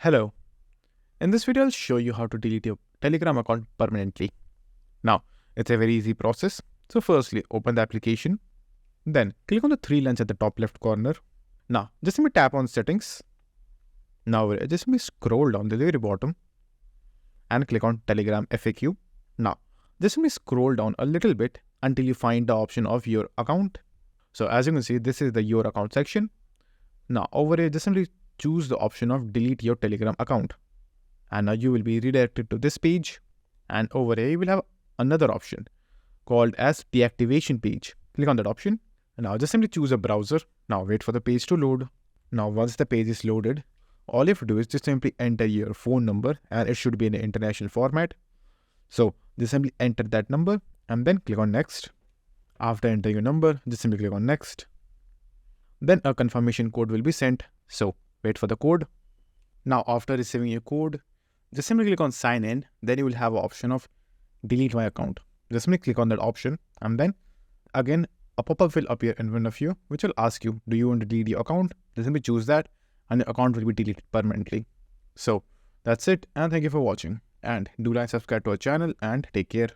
Hello. In this video, I'll show you how to delete your Telegram account permanently. Now, it's a very easy process. So firstly, open the application. Then click on the three lines at the top left corner. Now, just simply tap on settings. Now, just simply scroll down to the very bottom and click on Telegram FAQ. Now, just simply scroll down a little bit until you find the option of your account. So as you can see, this is the your account section. Now, over here, just simply choose the option of delete your Telegram account. And now you will be redirected to this page, and over here you will have another option called as deactivation page. Click on that option and now just simply choose a browser. Now wait for the page to load. Now once the page is loaded, all you have to do is just simply enter your phone number, and it should be in an international format. So just simply enter that number and then click on next. After entering your number, just simply click on next. Then a confirmation code will be sent. So wait for the code. Now after receiving your code, just simply click on sign in. Then you will have an option of delete my account. Just simply click on that option, and then again a pop-up will appear in front of you which will ask you, do you want to delete your account? Just simply choose that and your account will be deleted permanently. So that's it, and thank you for watching, and do like, subscribe to our channel, and take care.